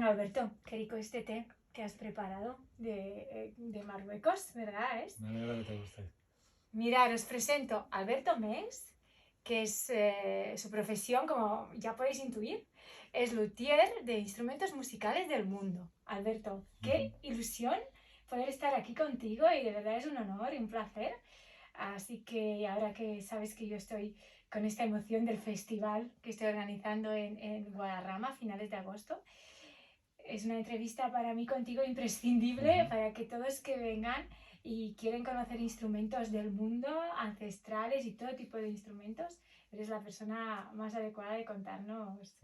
Alberto, qué rico este té que has preparado de Marruecos, ¿verdad? Me alegro que te guste. Mirad, os presento a Alberto Mes, que es su profesión, como ya podéis intuir, es luthier de instrumentos musicales del mundo. Alberto, qué ilusión poder estar aquí contigo y de verdad es un honor y un placer. Así que ahora que sabes que yo estoy con esta emoción del festival que estoy organizando en Guadarrama a finales de agosto, es una entrevista para mí contigo imprescindible para que todos que vengan y quieren conocer instrumentos del mundo, ancestrales y todo tipo de instrumentos, eres la persona más adecuada de contarnos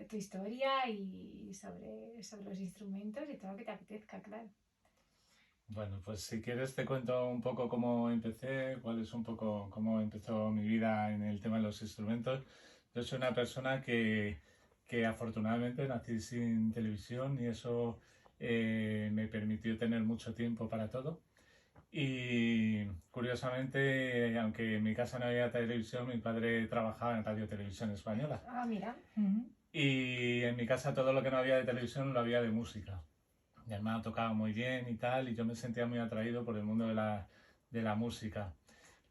tu historia y sobre los instrumentos y todo lo que te apetezca, claro. Bueno, pues si quieres te cuento un poco cómo empecé, cuál es un poco cómo empezó mi vida en el tema de los instrumentos. Yo soy una persona que afortunadamente nací sin televisión y eso me permitió tener mucho tiempo para todo. Y curiosamente, aunque en mi casa no había televisión, mi padre trabajaba en Radio Televisión Española. Ah, mira. Y en mi casa todo lo que no había de televisión lo había de música. Mi hermano tocaba muy bien y tal, y yo me sentía muy atraído por el mundo de la música.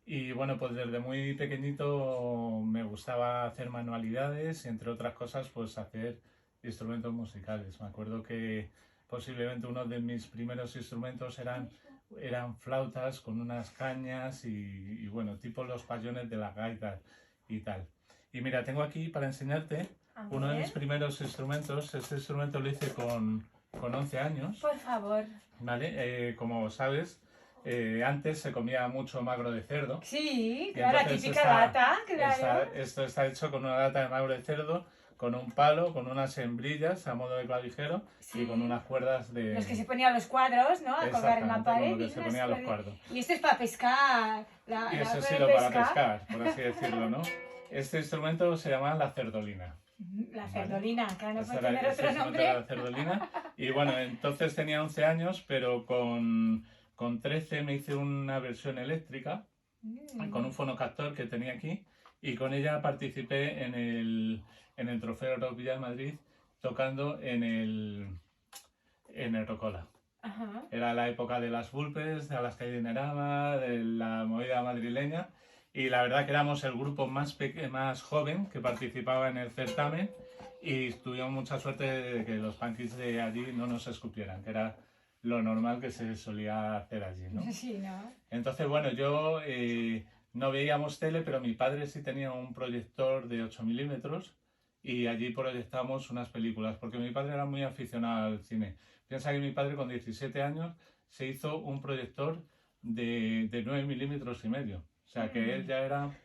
Y bueno, pues desde muy pequeñito me gustaba hacer manualidades y entre otras cosas pues hacer instrumentos musicales. Me acuerdo que posiblemente uno de mis primeros instrumentos eran flautas con unas cañas y bueno, tipo los payones de las gaitas y tal. Y mira, tengo aquí para enseñarte uno de mis primeros instrumentos. Este instrumento lo hice con 11 años. Por favor. ¿Vale? Como sabes, antes se comía mucho magro de cerdo. Sí, claro, la típica lata, claro. Esto está hecho con una lata de magro de cerdo, con un palo, con unas hembrillas a modo de clavijero y con unas cuerdas de... Los que se ponían los cuadros, ¿no? A colgar en la pared. Con lo que se ponían los cuadros. Y esto es para pescar. Y eso ha sido para pescar, por así decirlo, ¿no? Este instrumento se llama la cerdolina. La cerdolina, claro, no puede tener Ese otro nombre. La cerdolina. Y bueno, entonces tenía 11 años, pero con 13 me hice una versión eléctrica con un fonocaptor que tenía aquí y con ella participé en el Trofeo Eurovilla de Madrid tocando en el Rocola. Era la época de las Vulpes, de las Calle Dinerama, de la movida madrileña y la verdad que éramos el grupo más joven que participaba en el certamen y tuvimos mucha suerte de que los punkis de allí no nos escupieran, que era lo normal que se solía hacer allí, ¿no? Sí, ¿no? Entonces, bueno, yo no veíamos tele, pero mi padre sí tenía un proyector de 8 milímetros y allí proyectamos unas películas, porque mi padre era muy aficionado al cine. Piensa que mi padre con 17 años se hizo un proyector de 9 milímetros y medio. O sea, que él ya era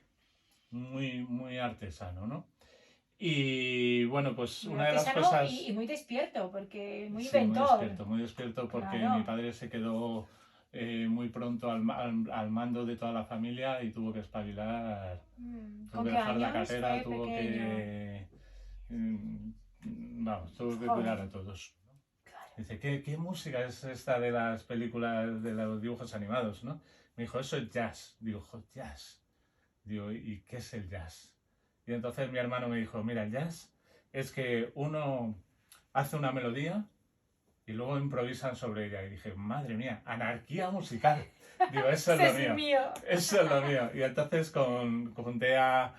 muy artesano, ¿no? Y bueno, pues una de las cosas... Y muy despierto, porque muy sí, inventor. muy despierto porque mi padre se quedó muy pronto al mando de toda la familia y tuvo que espabilar. Tuvo que dejar la carrera, tuvo que... vamos, tuvo que cuidar a todos. Dice, ¿qué música es esta de las películas, de los dibujos animados, no? Me dijo, eso es jazz. Digo, jazz. Digo, ¿y qué es el jazz? Y entonces mi hermano me dijo, mira, el jazz es que uno hace una melodía y luego improvisan sobre ella. Y dije, madre mía, anarquía musical. Digo, eso es lo mío. Eso es lo mío. Y entonces junté a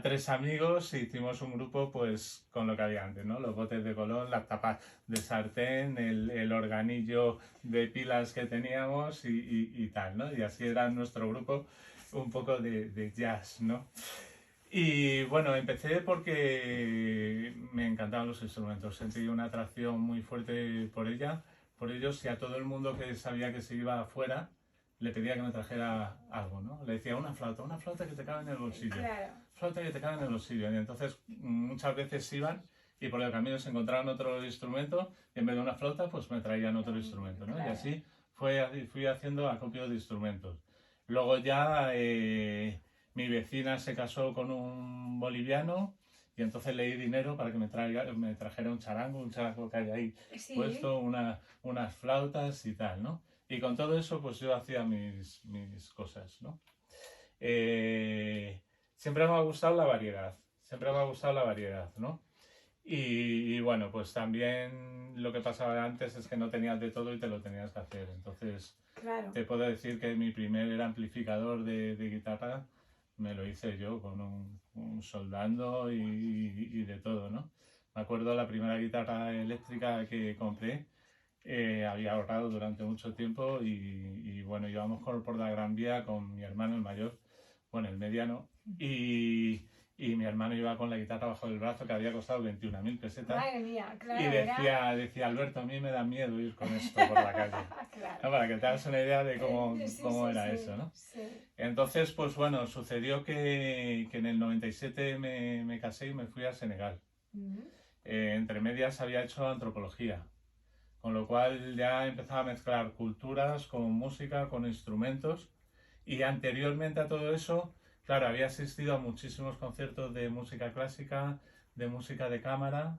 3 amigos e hicimos un grupo pues con lo que había antes, ¿no? Los botes de colón, las tapas de sartén, el organillo de pilas que teníamos y tal, ¿no? Y así era nuestro grupo, un poco de jazz, ¿no? Y bueno, empecé porque me encantaban los instrumentos, sentí una atracción muy fuerte por ellos y a todo el mundo que sabía que se iba afuera le pedía que me trajera algo, ¿no? Le decía una flauta que te cabe en el bolsillo, flauta que te cabe en el bolsillo. Y entonces muchas veces iban y por el camino se encontraban otro instrumento y en vez de una flauta pues me traían otro instrumento, ¿no? Y así fui haciendo acopio de instrumentos. Luego ya... mi vecina se casó con un boliviano y entonces le di dinero para que me trajera un charango que hay ahí puesto, unas flautas y tal, ¿no? Y con todo eso pues yo hacía mis cosas, ¿no? Siempre me ha gustado la variedad, ¿no? Y bueno, pues también lo que pasaba antes es que no tenías de todo y te lo tenías que hacer. Entonces, Claro. te puedo decir que mi primer amplificador de guitarra me lo hice yo con un soldando y de todo, ¿no? Me acuerdo la primera guitarra eléctrica que compré, había ahorrado durante mucho tiempo y bueno, íbamos por la Gran Vía con mi hermano el mayor, bueno, el mediano, y mi hermano iba con la guitarra bajo el brazo que había costado 21.000 pesetas. Madre mía, claro. Y decía, Alberto, a mí me da miedo ir con esto por la calle. Claro. No, para que te hagas una idea de cómo, Sí, cómo sí, era sí, eso, ¿no? sí. Entonces, pues bueno, sucedió que en el 97 me casé y me fui a Senegal. Entre medias había hecho antropología, con lo cual ya empezaba a mezclar culturas con música, con instrumentos. Y anteriormente a todo eso, claro, había asistido a muchísimos conciertos de música clásica, de música de cámara,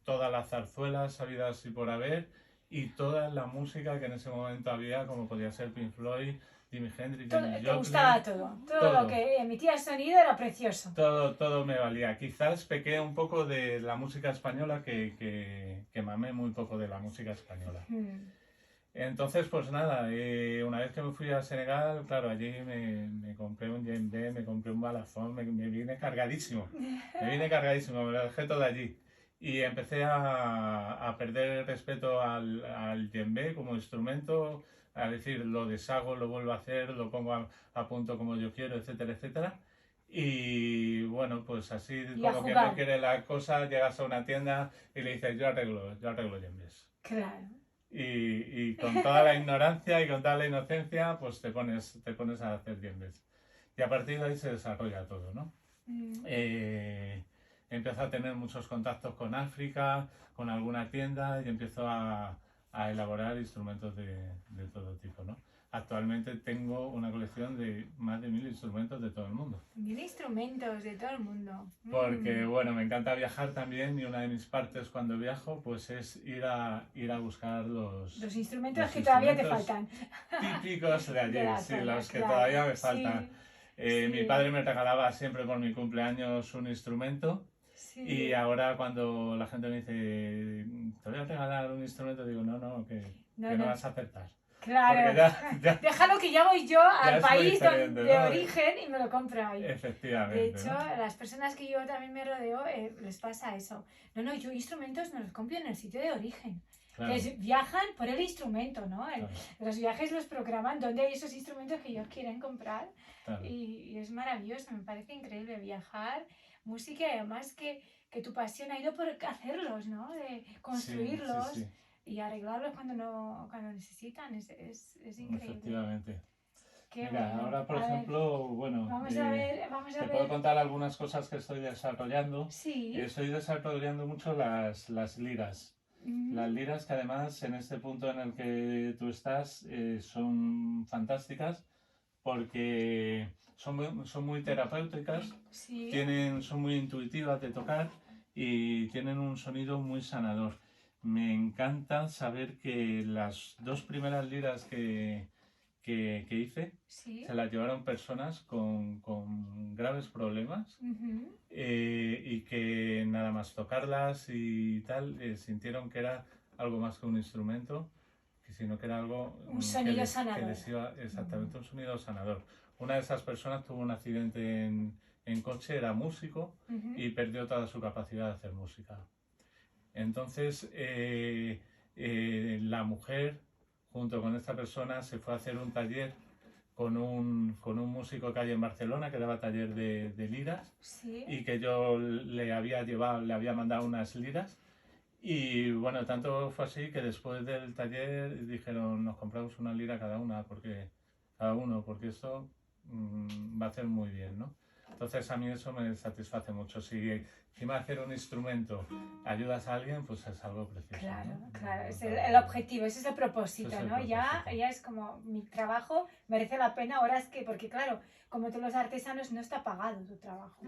todas las zarzuelas habidas y por haber, y toda la música que en ese momento había, como podía ser Pink Floyd, Jimi Hendrix, Janis Te Joplin. gustaba todo. Todo lo que emitía el sonido era precioso. Todo me valía. Quizás pequé un poco de la música española, que mamé muy poco de la música española. Entonces, pues nada, una vez que me fui a Senegal, claro, allí me compré un djembe, me compré un balafón, me vine cargadísimo. Me lo dejé todo allí. Y empecé a perder el respeto al djembe como instrumento, a decir, lo deshago, lo vuelvo a hacer, lo pongo a punto como yo quiero, etcétera, etcétera. Y bueno, pues así como que no quiere la cosa, llegas a una tienda y le dices, yo arreglo djembes. Claro. Y con toda la ignorancia y con toda la inocencia, pues te pones a hacer djembes. Y a partir de ahí se desarrolla todo, ¿no? Empiezo a tener muchos contactos con África, con alguna tienda, y empiezo a elaborar instrumentos de todo tipo, ¿no? Actualmente tengo una colección de más de 1000 instrumentos de todo el mundo. 1000 instrumentos de todo el mundo. Porque, bueno, me encanta viajar también, y una de mis partes cuando viajo, pues es ir a buscar los instrumentos que todavía te faltan. Típicos de allí, sí, los que claro, todavía me faltan. Sí. Mi padre me regalaba siempre por mi cumpleaños un instrumento. Sí. Y ahora cuando la gente me dice, te voy a regalar un instrumento, digo, no, que no vas a acertar. Claro, déjalo que ya voy yo al país de origen y me lo compro ahí. Efectivamente. De hecho, las personas que yo también me rodeo, les pasa eso. No, yo instrumentos me los compro en el sitio de origen. Claro. Que viajan por el instrumento, ¿no? Claro. Los viajes los programan donde hay esos instrumentos que ellos quieren comprar. Claro. Y es maravilloso, me parece increíble viajar, música, y además que tu pasión ha ido por hacerlos, ¿no? De construirlos. Sí. Y arreglarlos cuando necesitan, es increíble. Efectivamente. Qué Mira, bueno. ahora por ejemplo, bueno, vamos a ver. Te puedo contar algunas cosas que estoy desarrollando. Sí. Estoy desarrollando mucho las liras. Las liras, que además en este punto en el que tú estás son fantásticas, porque son muy terapéuticas, sí. Son muy intuitivas de tocar y tienen un sonido muy sanador. Me encanta saber que las 2 primeras liras que hice, ¿sí? Se las llevaron personas con graves problemas, y que nada más tocarlas y tal, sintieron que era algo más que un instrumento, sino que era algo... Un sonido sanador. Exactamente, un sonido sanador. Una de esas personas tuvo un accidente en coche, era músico, y perdió toda su capacidad de hacer música. Entonces, la mujer, junto con esta persona, se fue a hacer un taller con un músico que hay en Barcelona, que daba taller de liras, ¿sí? Y que yo le había mandado unas liras. Y bueno, tanto fue así que después del taller dijeron, nos compramos una lira cada uno, porque esto va a hacer muy bien, ¿no? Entonces a mí eso me satisface mucho. Si encima de hacer un instrumento ayudas a alguien, pues es algo precioso. Claro, ¿no? claro, es el objetivo, ese es el propósito, ¿no? Propósito. Ya es como, mi trabajo merece la pena, ahora es que, porque claro, como todos los artesanos, no está pagado tu trabajo.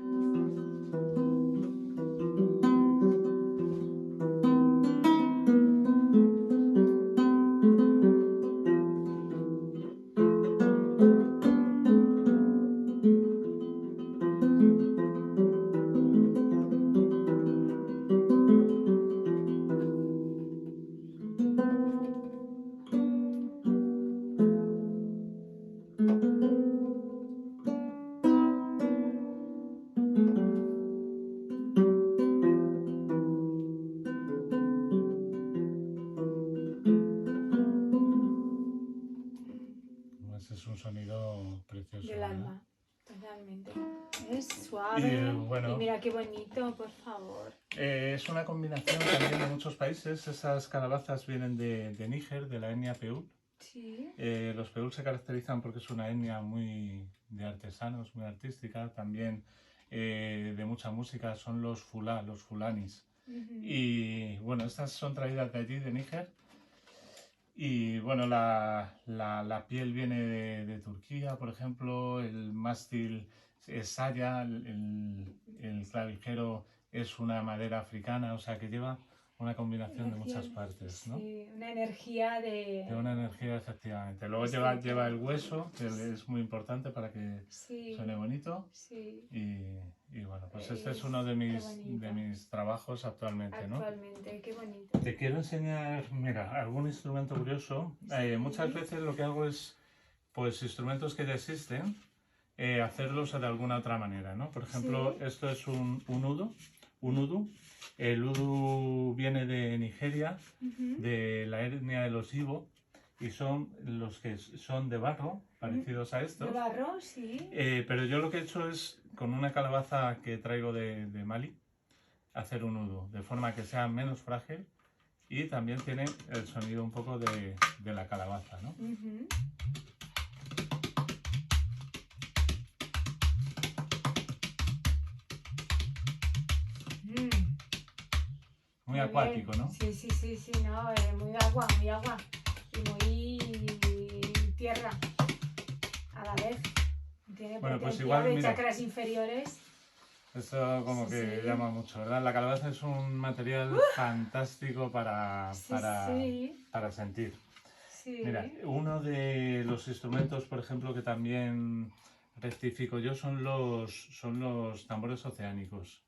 qué bonito, por favor. Es una combinación también de muchos países. Esas calabazas vienen de Níger, de la etnia Peul. Sí. Los Peul se caracterizan porque es una etnia muy de artesanos, muy artística, también de mucha música, son los fulá, los fulanis. Y bueno, estas son traídas de allí, de Níger. Y bueno, la piel viene de Turquía, por ejemplo, el mástil es saya, el clavijero es una madera africana, o sea que lleva una combinación de muchas partes, ¿no? Sí, una energía de... De una energía, efectivamente. Luego lleva el hueso, que es muy importante para que suene bonito. Sí. Y bueno, pues este es uno de mis trabajos actualmente, ¿no? Actualmente, qué bonito. Te quiero enseñar, mira, algún instrumento curioso. Muchas veces lo que hago es, pues, instrumentos que ya existen, hacerlos de alguna otra manera, ¿no? Por ejemplo, esto es un udu. El udu viene de Nigeria, de la etnia de los Ibo, y son los que son de barro, parecidos a estos. De barro, sí. Pero yo lo que he hecho es, con una calabaza que traigo de Mali, hacer un udu, de forma que sea menos frágil y también tiene el sonido un poco de la calabaza, ¿no? Muy acuático, ¿no? Sí, no, muy agua y muy tierra a la vez. Tiene bueno, pues igual de mira, chakras inferiores. Eso como que llama mucho, ¿verdad? La calabaza es un material fantástico para sentir. Sí. Mira, uno de los instrumentos, por ejemplo, que también rectifico yo son los tambores oceánicos.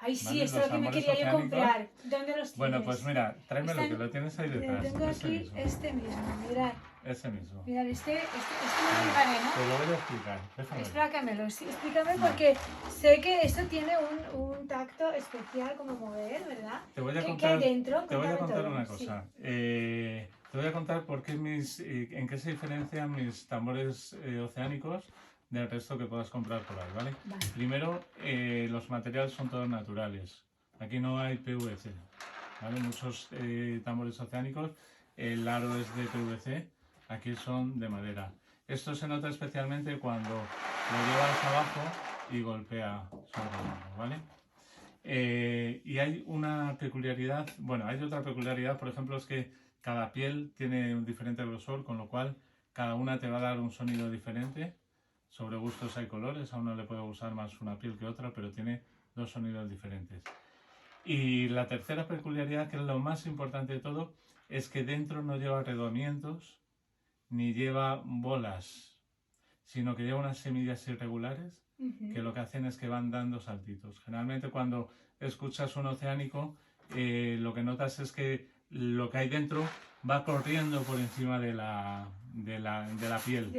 Ay, sí, ¿Vale? esto es lo que me quería yo comprar. ¿Dónde los tienes? Bueno, pues mira, tráemelo, que lo tienes ahí detrás. Tengo aquí este mismo, mirad. Ese mismo. Mirad, este me lo llevaré, ¿no? Te lo voy a explicar. Explícamelo, sí, explícame porque sé que esto tiene un tacto especial como mover, ¿verdad? Te voy a contar, ¿Qué hay dentro? Te voy a contar todo. una cosa. Sí. Te voy a contar por qué en qué se diferencian mis tambores oceánicos del resto que puedas comprar por ahí, ¿vale? Vale. Primero, los materiales son todos naturales. Aquí no hay PVC, ¿vale? Muchos tambores oceánicos, el aro es de PVC, aquí son de madera. Esto se nota especialmente cuando lo llevas abajo y golpea sobre el mano, ¿vale? Y hay una peculiaridad, bueno, hay otra peculiaridad, por ejemplo, es que cada piel tiene un diferente grosor, con lo cual cada una te va a dar un sonido diferente. Sobre gustos hay colores, a uno le puede gustar más una piel que otra, pero tiene dos sonidos diferentes. Y la tercera peculiaridad, que es lo más importante de todo, es que dentro no lleva redondientos ni lleva bolas, sino que lleva unas semillas irregulares que lo que hacen es que van dando saltitos. Generalmente cuando escuchas un oceánico, lo que notas es que lo que hay dentro va corriendo por encima de la piel.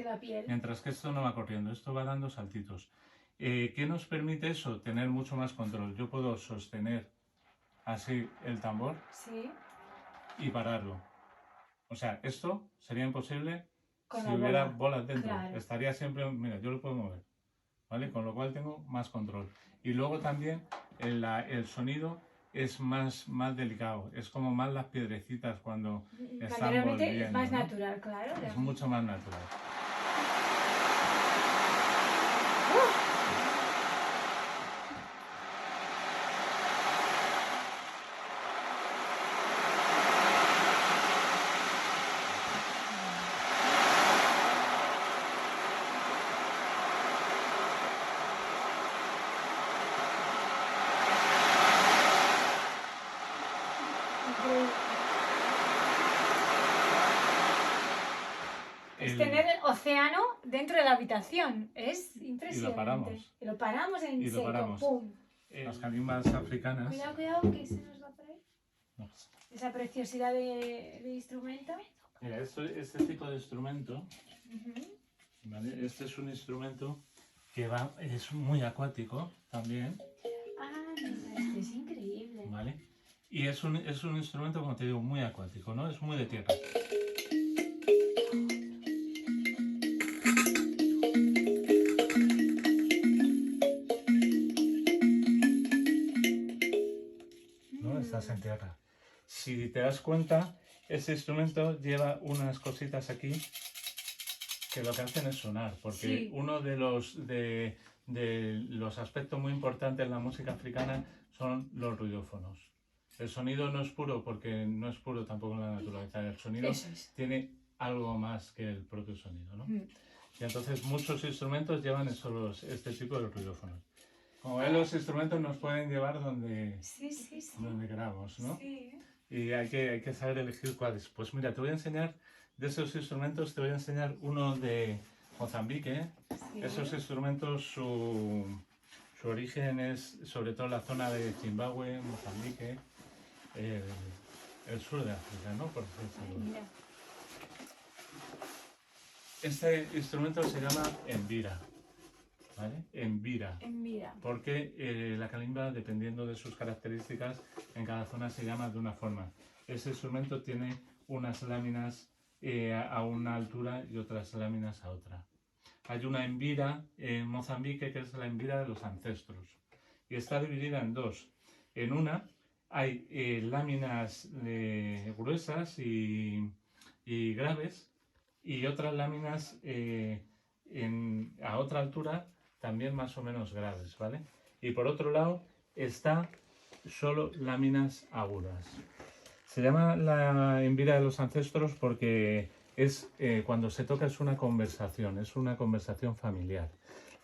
Mientras que esto no va corriendo, esto va dando saltitos. ¿Qué nos permite eso? Tener mucho más control. Yo puedo sostener así el tambor y pararlo. O sea, esto sería imposible si hubiera bolas dentro. Claro. Estaría siempre, mira, yo lo puedo mover, ¿vale? Con lo cual tengo más control. Y luego también el sonido es más delicado, es como más las piedrecitas cuando están volviendo. Es más natural, claro. Es mucho más natural. Es tener el océano dentro de la habitación. Es impresionante. Y lo paramos en seco. ¡Pum! Las calimbas africanas. Cuidado, que se nos va por ahí. No. Esa preciosidad de instrumento. Mira, este tipo de instrumento, ¿vale? Este es un instrumento que es muy acuático también. Ah, este es increíble. ¿Vale? Y es un instrumento, como te digo, muy acuático, ¿no? Es muy de tierra. estás en tierra. Si te das cuenta, ese instrumento lleva unas cositas aquí que lo que hacen es sonar, porque uno de los aspectos muy importantes en la música africana son los ruidófonos. El sonido no es puro porque no es puro tampoco en la naturaleza. El sonido tiene algo más que el propio sonido, ¿no? Y entonces muchos instrumentos llevan este tipo de ruidófonos. Como ven, los instrumentos nos pueden llevar donde queramos, ¿no? Sí. Y hay que saber elegir cuáles. Pues mira, te voy a enseñar, de esos instrumentos, te voy a enseñar uno de Mozambique. Sí. Esos instrumentos, su origen es sobre todo la zona de Zimbabue, Mozambique, el sur de África, ¿no? Por decirlo. Mira. Este instrumento se llama embira. ¿Vale? Embira. Porque la calimba, dependiendo de sus características, en cada zona se llama de una forma. Ese instrumento tiene unas láminas a una altura y otras láminas a otra. Hay una embira en Mozambique que es la embira de los ancestros y está dividida en dos. En una hay láminas gruesas y graves y otras láminas a otra altura también más o menos graves, ¿vale? Y por otro lado está solo láminas agudas. Se llama la embira de los ancestros porque es cuando se toca es una conversación familiar.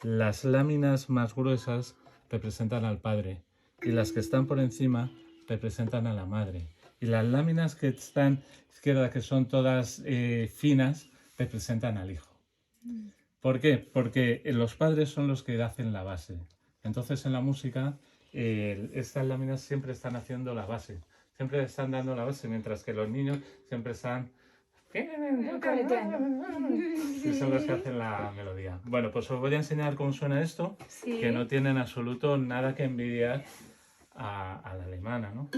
Las láminas más gruesas representan al padre y las que están por encima representan a la madre. Y las láminas que están izquierda, que son todas finas, representan al hijo. ¿Por qué? Porque los padres son los que hacen la base. Entonces en la música estas láminas siempre están haciendo la base. Siempre están dando la base, mientras que los niños siempre están... Y son los que hacen la melodía. Bueno, pues os voy a enseñar cómo suena esto, que no tiene en absoluto nada que envidiar a la alemana, ¿no?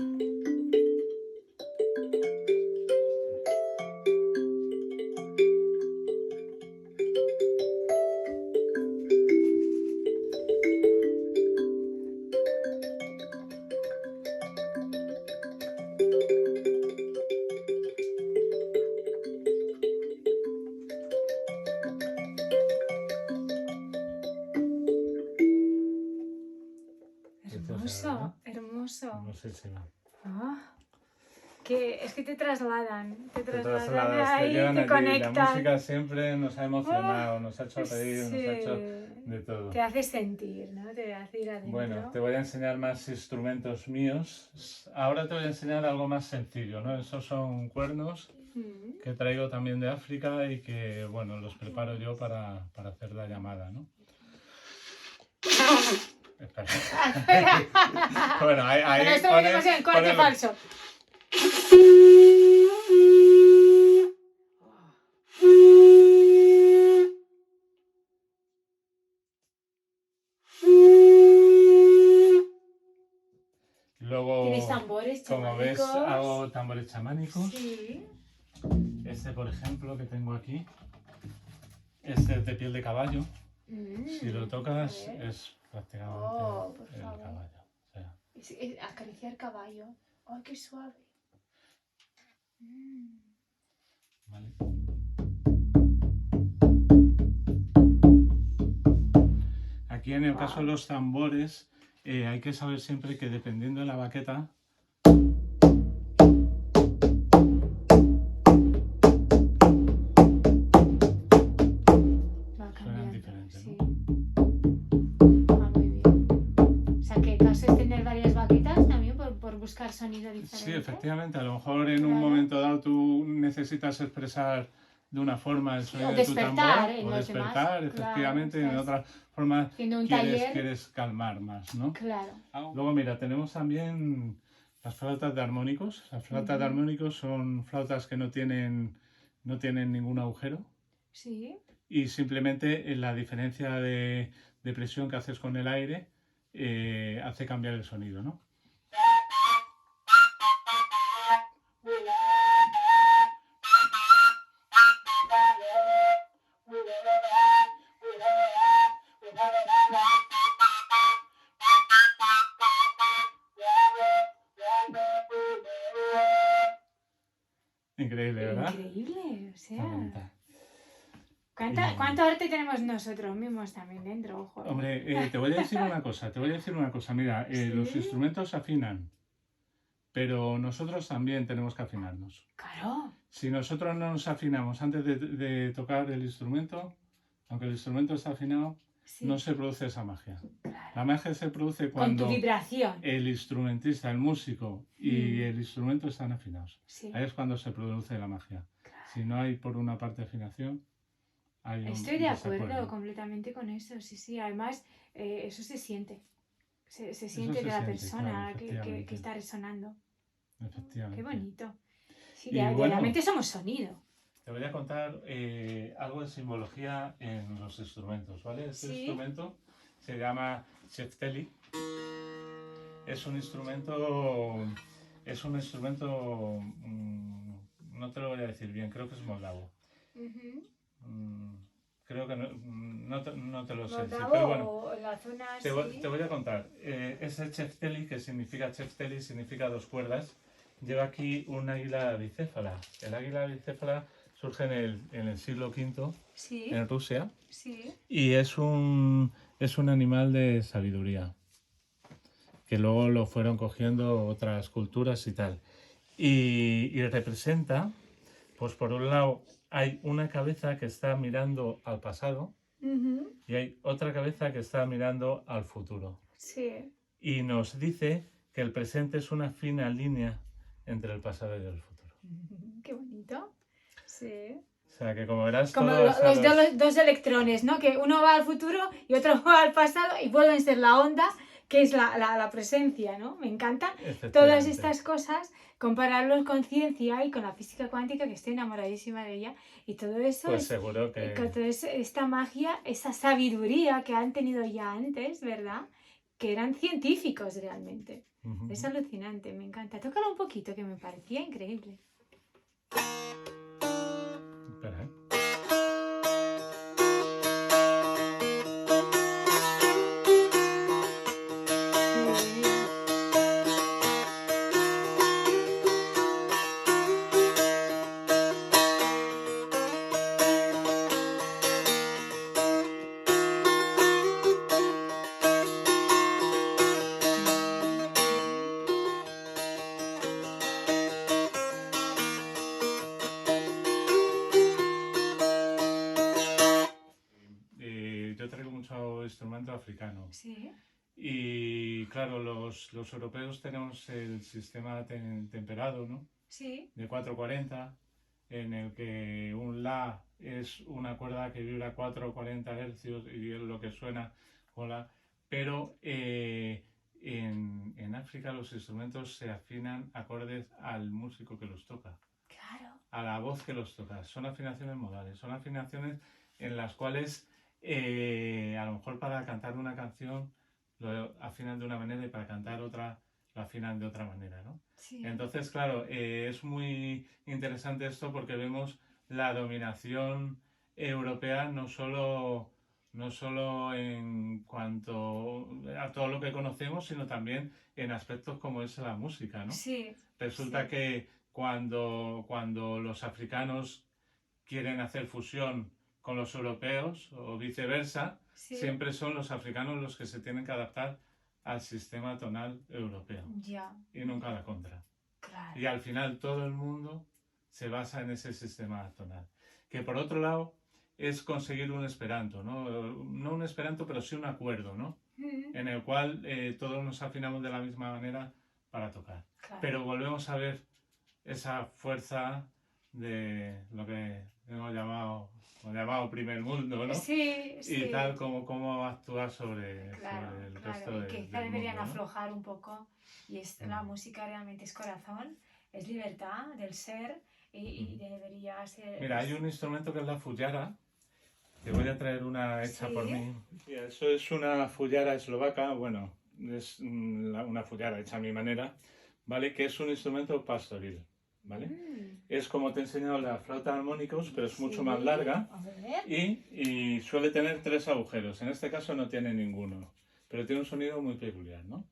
Hermoso, hermoso. Hermosísima. Es que te trasladan te llevan te allí. Conectan. La música siempre nos ha emocionado, nos ha hecho reír, nos ha hecho de todo. Te hace sentir, ¿no? Te hace ir adentro. Bueno, te voy a enseñar más instrumentos míos. Ahora te voy a enseñar algo más sencillo, ¿no? Esos son cuernos que traigo también de África y que, bueno, los preparo yo para hacer la llamada, ¿no? Espera. Bueno, ahí pero esto pones, en corte falso. Luego, ¿tienes tambores chamánicos? Como ves, hago tambores chamánicos. Sí. Este, por ejemplo, que tengo aquí, este es de piel de caballo. Si lo tocas, es prácticamente el caballo. O sea. Acariciar caballo. ¡Ay, qué suave! Vale. Aquí en el caso de los tambores, hay que saber siempre que dependiendo de la baqueta, suenan diferentes, ¿no? Muy bien. O sea, que el caso es tener varias baquetas también por buscar sonido diferente. Sí, efectivamente. A lo mejor en un momento dado tú necesitas expresar de una forma el sonido de tu tambor, o despertar, efectivamente, claro, en otra forma quieres calmar más, ¿no? Claro. Luego, mira, tenemos también las flautas de armónicos. Las flautas de armónicos son flautas que no tienen ningún agujero. Sí. Y simplemente la diferencia de presión que haces con el aire hace cambiar el sonido, ¿no? Increíble, ¿verdad? Increíble, o Está sea... bonita. ¿Cuánto arte tenemos nosotros mismos también dentro? Ojo, ¿eh? Hombre, te voy a decir una cosa. Mira, los ¿Sí? instrumentos afinan, pero nosotros también tenemos que afinarnos. Claro. Si nosotros no nos afinamos antes de tocar el instrumento, aunque el instrumento está afinado, Sí. no se produce esa magia. Claro. La magia se produce Con tu cuando vibración. el instrumentista, el músico y el instrumento están afinados. Sí. Ahí es cuando se produce la magia. Claro. Si no hay por una parte afinación, hay un Estoy de acuerdo desacuerdo. completamente con eso, sí, sí. Además, eso se siente. Se Eso siente se de la siente, persona claro, que efectivamente. está resonando. Qué Efectivamente. bonito. Sí, Y bueno, realmente somos sonido. te voy a contar algo de simbología en los instrumentos, ¿vale? Este Sí. instrumento se llama Chefteli. Es un instrumento, no te lo voy a decir bien, creo que es moldavo. Creo que no te lo sé decir, pero bueno, en la zona te voy a contar. Ese Chefteli, que significa Chefteli, significa dos cuerdas, lleva aquí un águila bicéfala. El águila bicéfala surge en el siglo V Sí. en Rusia Sí. y es un animal de sabiduría, que luego lo fueron cogiendo otras culturas y tal. Y representa, pues por un lado hay una cabeza que está mirando al pasado y hay otra cabeza que está mirando al futuro. Sí. Y nos dice que el presente es una fina línea entre el pasado y el futuro. Qué bonito. Sí. O sea que como verás, como todo los dos electrones, ¿no? Que uno va al futuro y otro va al pasado y vuelven a ser la onda, que es la presencia, ¿no? Me encanta todas estas cosas, compararlos con ciencia y con la física cuántica, que estoy enamoradísima de ella, y todo eso pues seguro que... con toda esta magia, esa sabiduría que han tenido ya antes, ¿verdad? Que eran científicos realmente. Es alucinante, me encanta. Tócalo un poquito, que me parecía increíble. Espera, ¿eh? Yo traigo mucho instrumento africano. Sí. Y claro, los europeos tenemos el sistema temperado, ¿no? Sí. De 440, en el que un La es una cuerda que vibra 440 hercios y es lo que suena con la. Pero en África los instrumentos se afinan acordes al músico que los toca. Claro. A la voz que los toca. Son afinaciones modales, son afinaciones en las cuales a lo mejor para cantar una canción lo afinan de una manera y para cantar otra lo afinan de otra manera, ¿no? Sí. Entonces, claro, es muy interesante esto porque vemos la dominación europea no solo en cuanto a todo lo que conocemos, sino también en aspectos como es la música, ¿no? Sí. Resulta sí. que cuando los africanos quieren hacer fusión con los europeos o viceversa, Sí. siempre son los africanos los que se tienen que adaptar al sistema tonal europeo Ya. y nunca a la contra. Claro. Y al final todo el mundo se basa en ese sistema tonal. Que por otro lado es conseguir un esperanto, ¿no? No un esperanto, pero sí un acuerdo, ¿no? En el cual todos nos afinamos de la misma manera para tocar. Claro. Pero volvemos a ver esa fuerza de lo que hemos llamado primer mundo, ¿no? Sí, sí. Y tal como actúa sobre el claro. resto Y que del quizá deberían mundo, ¿no? aflojar un poco. Y la música realmente es corazón, es libertad del ser y debería ser... Mira, hay un instrumento que es la fuyara. Te voy a traer una hecha Sí. por mí. Mira, eso es una fuyara eslovaca, bueno, es una fuyara hecha a mi manera, ¿vale? Que es un instrumento pastoril, ¿vale? Es como te he enseñado la flauta armónicos, pero es mucho más larga A ver. y suele tener 3 agujeros. En este caso no tiene ninguno, pero tiene un sonido muy peculiar, ¿no?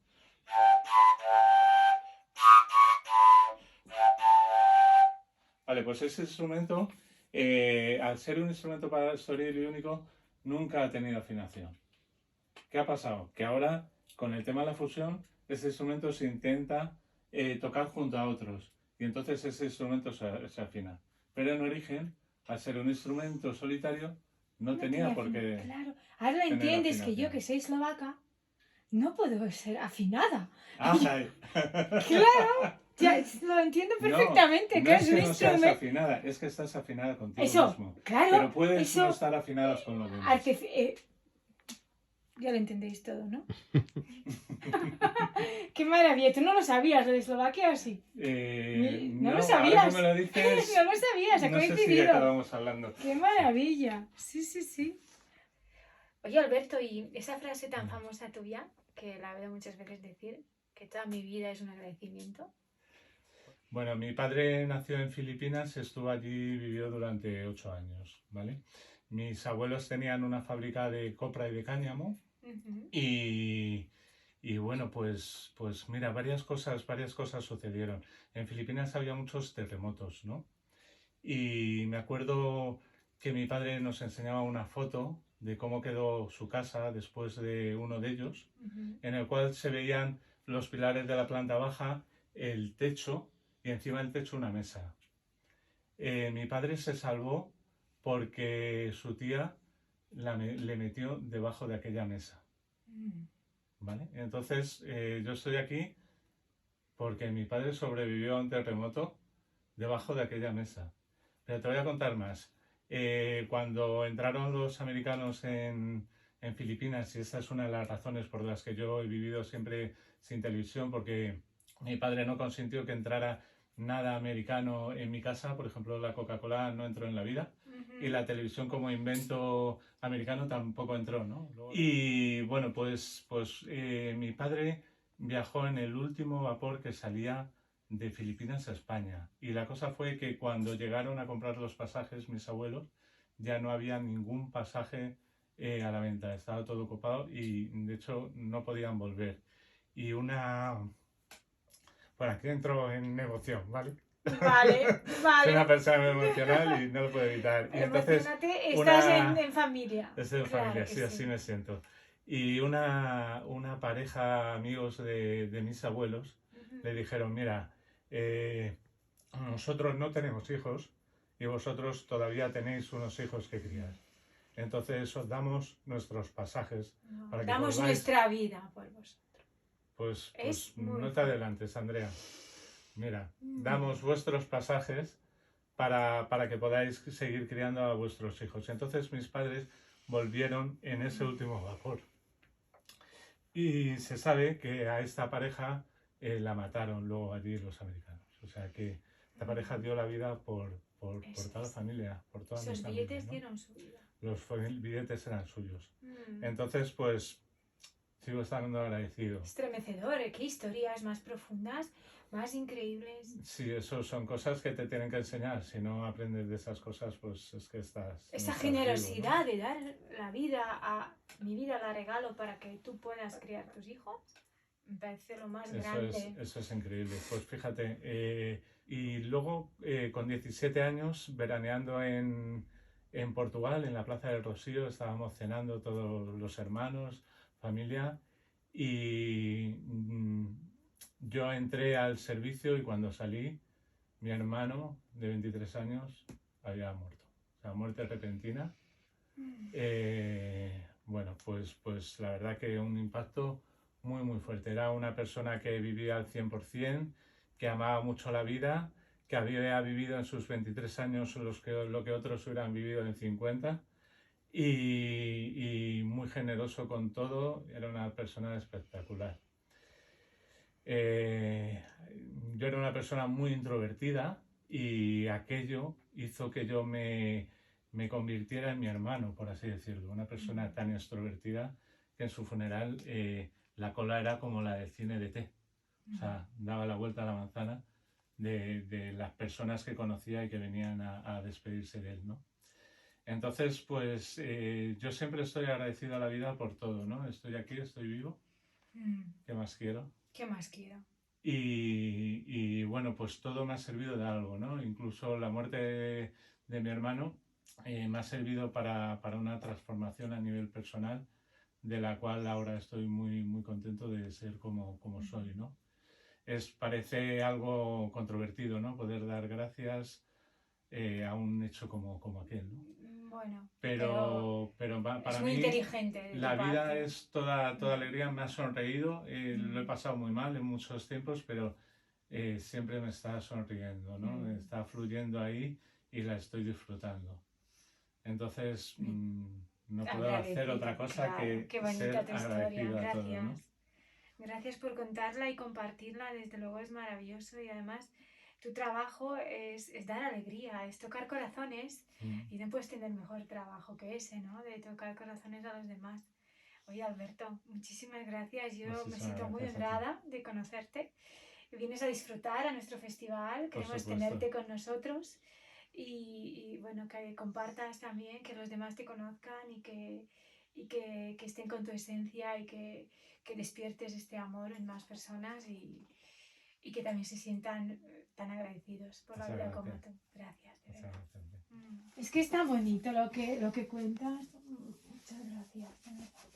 Vale, pues ese instrumento, al ser un instrumento pastoril y único, nunca ha tenido afinación. ¿Qué ha pasado? Que ahora, con el tema de la fusión, ese instrumento se intenta tocar junto a otros y entonces ese instrumento se afina. Pero en origen, al ser un instrumento solitario, no tenía por qué Claro. Ahora lo tener entiendes que afinación. yo, que soy eslovaca, no puedo ser afinada. ¡Ay! Claro, ya lo entiendo perfectamente, No, que no es es un que no seas instrumento. afinada, es que estás afinada contigo Eso, mismo. claro, Pero puedes no eso. estar afinadas con los demás. Ya lo entendéis todo, ¿no? ¡Qué maravilla! ¿Tú no lo sabías, lo de Eslovaquia o sí? No lo Ahora sabías. que me lo dices, No lo sabías, ha no sé si coincidido. acabamos hablando. ¡Qué maravilla! Sí, sí, sí. Oye, Alberto, y esa frase tan famosa tuya, que la veo muchas veces decir, que toda mi vida es un agradecimiento. Bueno, mi padre nació en Filipinas, estuvo allí y vivió durante 8 años, ¿vale? Mis abuelos tenían una fábrica de copra y de cáñamo y bueno, pues mira, varias cosas sucedieron. En Filipinas había muchos terremotos, ¿no? Y me acuerdo que mi padre nos enseñaba una foto de cómo quedó su casa después de uno de ellos, en el cual se veían los pilares de la planta baja, el techo y encima del techo una mesa. Mi padre se salvó porque su tía le metió debajo de aquella mesa. ¿Vale? Entonces yo estoy aquí porque mi padre sobrevivió a un terremoto debajo de aquella mesa. Pero te voy a contar más. Cuando entraron los americanos en Filipinas, y esa es una de las razones por las que yo he vivido siempre sin televisión, porque mi padre no consintió que entrara nada americano en mi casa, por ejemplo la Coca-Cola no entró en la vida y la televisión como invento americano tampoco entró, ¿no? Y bueno, pues mi padre viajó en el último vapor que salía de Filipinas a España. Y la cosa fue que cuando llegaron a comprar los pasajes mis abuelos, ya no había ningún pasaje a la venta, estaba todo ocupado y de hecho no podían volver. Y Bueno, aquí entro en negocio, ¿vale? Vale. Soy una persona muy emocional y no lo puedo evitar. Y entonces, estás en familia. Estoy en Claro familia, que sí, así me siento. Y una pareja, amigos de mis abuelos, le dijeron, mira, nosotros no tenemos hijos y vosotros todavía tenéis unos hijos que criar. Entonces os damos nuestros pasajes para que damos volváis. Nuestra vida por vosotros. Pues no te adelantes, Andrea. Mira, damos vuestros pasajes para que podáis seguir criando a vuestros hijos. Entonces mis padres volvieron en ese último vapor. Y se sabe que a esta pareja la mataron luego allí los americanos. O sea que esta pareja dio la vida por toda la familia, por toda mi familia. Los billetes dieron su vida. Los billetes eran suyos. Entonces, pues, sigo estando agradecido. Estremecedor, qué historias más profundas, más increíbles. Sí, eso son cosas que te tienen que enseñar. Si no aprendes de esas cosas, pues es que Esa generosidad vivo, ¿no? De dar la vida mi vida la regalo para que tú puedas criar tus hijos, me parece lo más grande. Eso es increíble. Pues fíjate, y luego con 17 años, veraneando en Portugal, en la Plaza del Rocío, estábamos cenando todos los hermanos, familia, y yo entré al servicio y cuando salí, mi hermano de 23 años había muerto. O sea, muerte repentina. Bueno, pues la verdad que un impacto muy, muy fuerte. Era una persona que vivía al 100%, que amaba mucho la vida, que había vivido en sus 23 años lo que otros hubieran vivido en 50 y muy generoso con todo. Era una persona espectacular. Yo era una persona muy introvertida y aquello hizo que yo me convirtiera en mi hermano, por así decirlo. Una persona tan extrovertida que en su funeral la cola era como la del cine de T. O sea, daba la vuelta a la manzana de las personas que conocía y que venían a despedirse de él, ¿no? Entonces, pues yo siempre estoy agradecido a la vida por todo, ¿no? Estoy aquí, estoy vivo. ¿Qué más quiero? ¿Qué más quiero? Y bueno, pues todo me ha servido de algo, ¿no? Incluso la muerte de mi hermano me ha servido para una transformación a nivel personal, de la cual ahora estoy muy, muy contento de ser como soy, ¿no? Parece algo controvertido, ¿no? Poder dar gracias a un hecho como aquel, ¿no? Bueno, Pero es para muy mí inteligente de la tu vida parte. es toda alegría, me ha sonreído, lo he Mm, pasado muy mal en muchos tiempos, pero siempre me está sonriendo, ¿no? mm. Está fluyendo ahí y la estoy disfrutando. Entonces, no puedo hacer otra Agradecido, cosa claro. que Qué bonita ser tu historia. agradecido a todo, ¿no? Gracias. Gracias por contarla y compartirla. Desde luego es maravilloso y además tu trabajo es dar alegría, es tocar corazones Mm, y no puedes tener mejor trabajo que ese, ¿no? De tocar corazones a los demás. Oye, Alberto, muchísimas gracias. Yo me Muchísimas siento muy gracias a ti, honrada de conocerte. Vienes a disfrutar a nuestro festival, por queremos supuesto. tenerte con nosotros bueno, que compartas también, que los demás te conozcan que estén con tu esencia que despiertes este amor en más personas y que también se sientan tan agradecidos por la Muchas vida como gracias. tú. Gracias, de Muchas verdad. gracias. Es que es tan bonito lo que cuentas. Muchas gracias. De verdad.